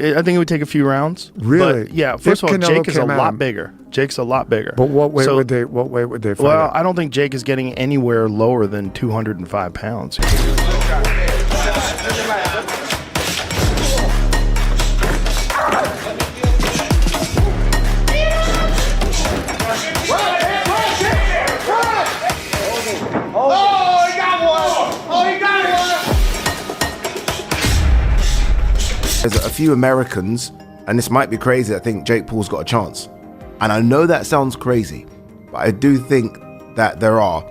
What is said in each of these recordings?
I think it would take a few rounds. Really? But yeah. First of all, Jake is a lot bigger. Jake's a lot bigger. But what weight would they fight Well, at? I don't think Jake is getting anywhere lower than 205 pounds. There's a few Americans, and this might be crazy, I think Jake Paul's got a chance. And I know that sounds crazy, but I do think that there are,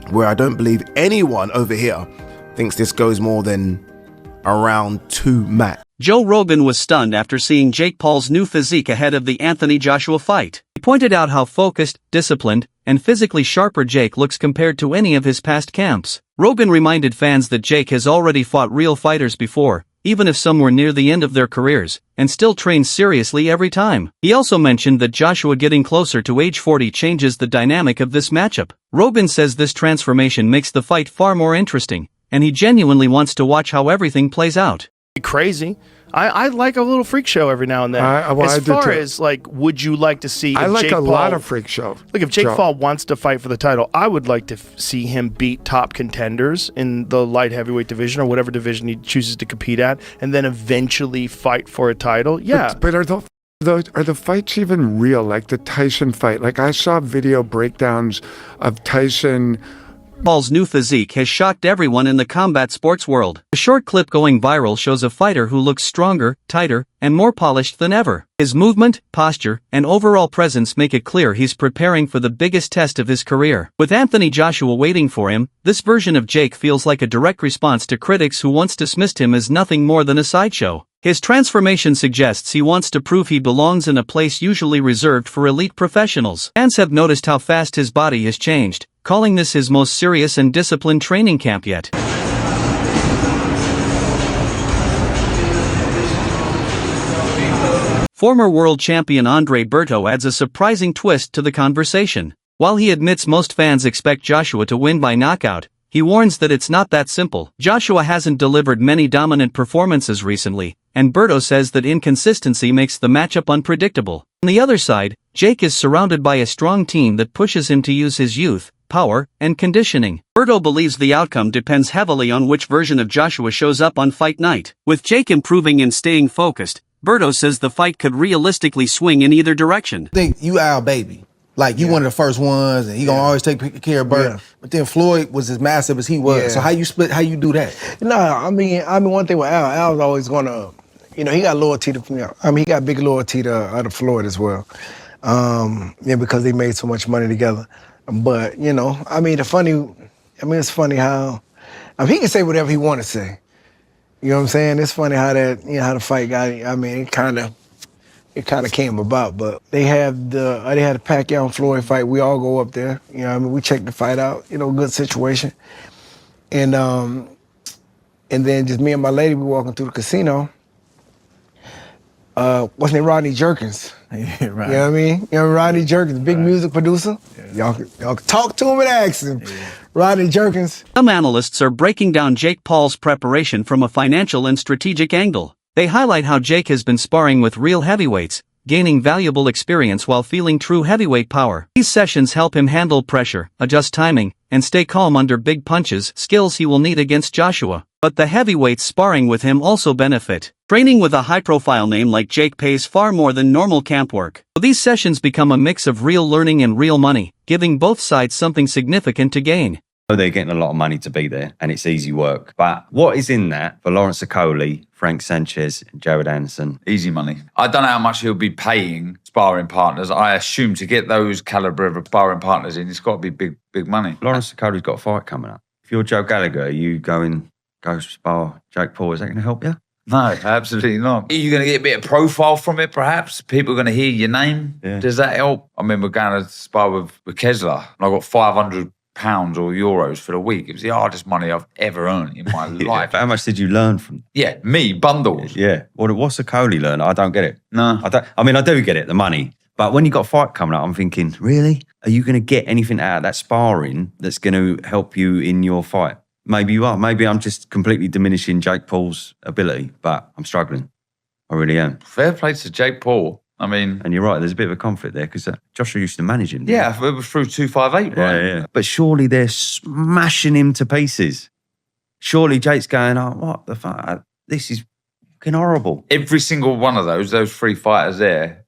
where I don't believe anyone over here thinks this goes more than around 2 max. Joe Rogan was stunned after seeing Jake Paul's new physique ahead of the Anthony Joshua fight. He pointed out how focused, disciplined, and physically sharper Jake looks compared to any of his past camps. Rogan reminded fans that Jake has already fought real fighters before, even if some were near the end of their careers, and still trains seriously every time. He also mentioned that Joshua getting closer to age 40 changes the dynamic of this matchup. Rogan says this transformation makes the fight far more interesting, and he genuinely wants to watch how everything plays out. Crazy. I like a little freak show every now and then. As far as like, would you like to see? I like Jake a Paul, lot of freak show. Look, if Jake Paul wants to fight for the title, I would like to see him beat top contenders in the light heavyweight division or whatever division he chooses to compete at, and then eventually fight for a title. Yeah, but are the fights even real? Like the Tyson fight? Like I saw video breakdowns of Tyson. Paul's new physique has shocked everyone in the combat sports world. A short clip going viral shows a fighter who looks stronger, tighter, and more polished than ever. His movement, posture, and overall presence make it clear he's preparing for the biggest test of his career. With Anthony Joshua waiting for him, this version of Jake feels like a direct response to critics who once dismissed him as nothing more than a sideshow. His transformation suggests he wants to prove he belongs in a place usually reserved for elite professionals. Fans have noticed how fast his body has changed, calling this his most serious and disciplined training camp yet. Former world champion Andre Berto adds a surprising twist to the conversation. While he admits most fans expect Joshua to win by knockout, he warns that it's not that simple. Joshua hasn't delivered many dominant performances recently, and Berto says that inconsistency makes the matchup unpredictable. On the other side, Jake is surrounded by a strong team that pushes him to use his youth, power, and conditioning. Berto believes the outcome depends heavily on which version of Joshua shows up on fight night. With Jake improving and staying focused, Berto says the fight could realistically swing in either direction. I think you our baby. Like, you one of the first ones, and he gonna always take care of Bert. But then Floyd was as massive as he was. So how you split, how you do that? No, I mean, one thing with Al's always gonna, he got loyalty to, he got big loyalty to Floyd as well. Because they made so much money together. But, it's funny how, he can say whatever he want to say. You know what I'm saying? It's funny how that, how the fight got, it kind of came about, but they had the Pacquiao and Floyd fight. We all go up there, we check the fight out, good situation. And then just me and my lady, we walking through the casino. What's his name? Rodney Jerkins. Yeah, right. You know what I mean? Rodney Jerkins, big music producer. Yeah. Y'all can talk to him and ask him. Yeah. Rodney Jerkins. Some analysts are breaking down Jake Paul's preparation from a financial and strategic angle. They highlight how Jake has been sparring with real heavyweights, gaining valuable experience while feeling true heavyweight power. These sessions help him handle pressure, adjust timing, and stay calm under big punches, skills he will need against Joshua. But the heavyweights sparring with him also benefit. Training with a high-profile name like Jake pays far more than normal camp work. So these sessions become a mix of real learning and real money, giving both sides something significant to gain. They're getting a lot of money to be there, and it's easy work. But what is in that for Lawrence Okoli, Frank Sanchez, and Jared Anderson? Easy money. I don't know how much he'll be paying sparring partners. I assume to get those caliber of sparring partners in, it's got to be big money. Lawrence Okoli's got a fight coming up. If you're Joe Gallagher, are you go spar Jake Paul? Is that going to help you? No, absolutely not. Are you going to get a bit of profile from it, perhaps? People are going to hear your name. Yeah. Does that help? I mean, we're going to spar with Kessler, and I got 500 pounds or euros for the week. It was the hardest money I've ever earned in my life. But how much did you learn from? Yeah, me, bundles. Yeah. What's a Coley learn? I don't get it. No. I do get it, the money. But when you got a fight coming up, I'm thinking, really? Are you going to get anything out of that sparring that's going to help you in your fight? Maybe you are. Maybe I'm just completely diminishing Jake Paul's ability, but I'm struggling. I really am. Fair play to Jake Paul. I mean, And you're right, there's a bit of a conflict there because Joshua used to manage him. yeah, it was through 258, right? Yeah. But surely they're smashing him to pieces. Surely Jake's going, oh, what the fuck? This is fucking horrible. Every single one of those 3 fighters there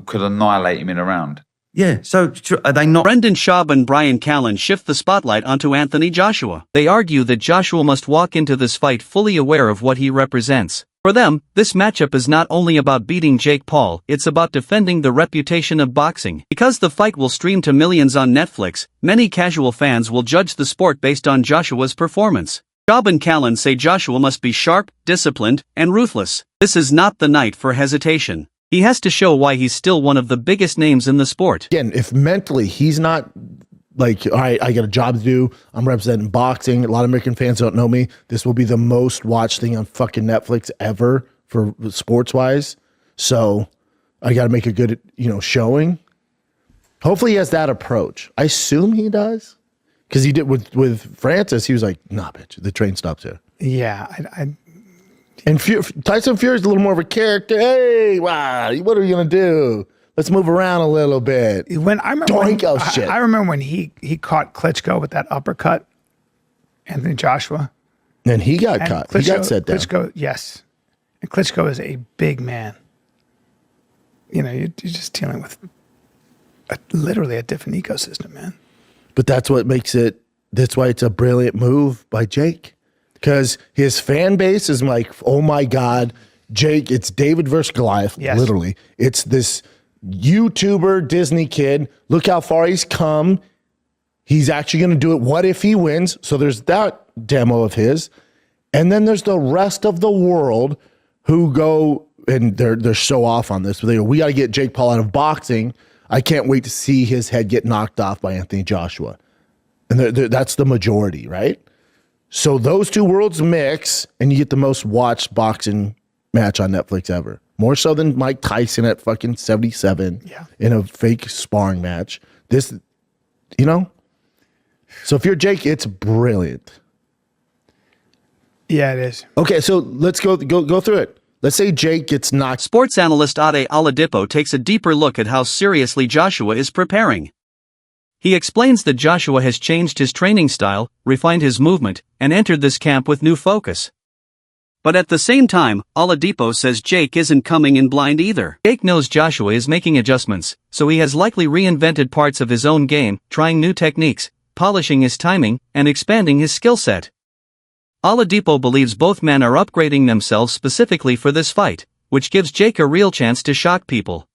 could annihilate him in a round. Yeah, so are they not? Brendan Schaub and Brian Callen shift the spotlight onto Anthony Joshua. They argue that Joshua must walk into this fight fully aware of what he represents. For them, this matchup is not only about beating Jake Paul, it's about defending the reputation of boxing. Because the fight will stream to millions on Netflix, many casual fans will judge the sport based on Joshua's performance. Schaub and Callen say Joshua must be sharp, disciplined, and ruthless. This is not the night for hesitation. He has to show why he's still one of the biggest names in the sport. Again, if mentally he's not like, all right, I got a job to do, I'm representing boxing, a lot of American fans don't know me, this will be the most watched thing on fucking Netflix ever for sports-wise, so I got to make a good, showing. Hopefully he has that approach. I assume he does, because he did with Francis, he was like, nah, bitch, the train stops here. Yeah, And Tyson Fury's a little more of a character. Hey, wow, what are you going to do? Let's move around a little bit. when I remember Shit. I remember when he caught Klitschko with that uppercut, Anthony Joshua. And he got And caught. He got set down. Klitschko, yes. And Klitschko is a big man. You're just dealing with literally a different ecosystem, man. But that's what makes it, that's why it's a brilliant move by Jake. Because his fan base is like, oh my God, Jake, it's David versus Goliath, Yes. literally. It's this YouTuber Disney kid. Look how far he's come. He's actually going to do it. What if he wins? So there's that demo of his. And then there's the rest of the world who go, and they're so off on this, but they go, we got to get Jake Paul out of boxing. I can't wait to see his head get knocked off by Anthony Joshua. And that's the majority, right? So those two worlds mix, and you get the most watched boxing match on Netflix ever. More so than Mike Tyson at fucking 77 in a fake sparring match. This, So if you're Jake, it's brilliant. Yeah, it is. Okay, so let's go through it. Let's say Jake gets knocked. Sports analyst Ade Oladipo takes a deeper look at how seriously Joshua is preparing. He explains that Joshua has changed his training style, refined his movement, and entered this camp with new focus. But at the same time, Oladipo says Jake isn't coming in blind either. Jake knows Joshua is making adjustments, so he has likely reinvented parts of his own game, trying new techniques, polishing his timing, and expanding his skill set. Oladipo believes both men are upgrading themselves specifically for this fight, which gives Jake a real chance to shock people.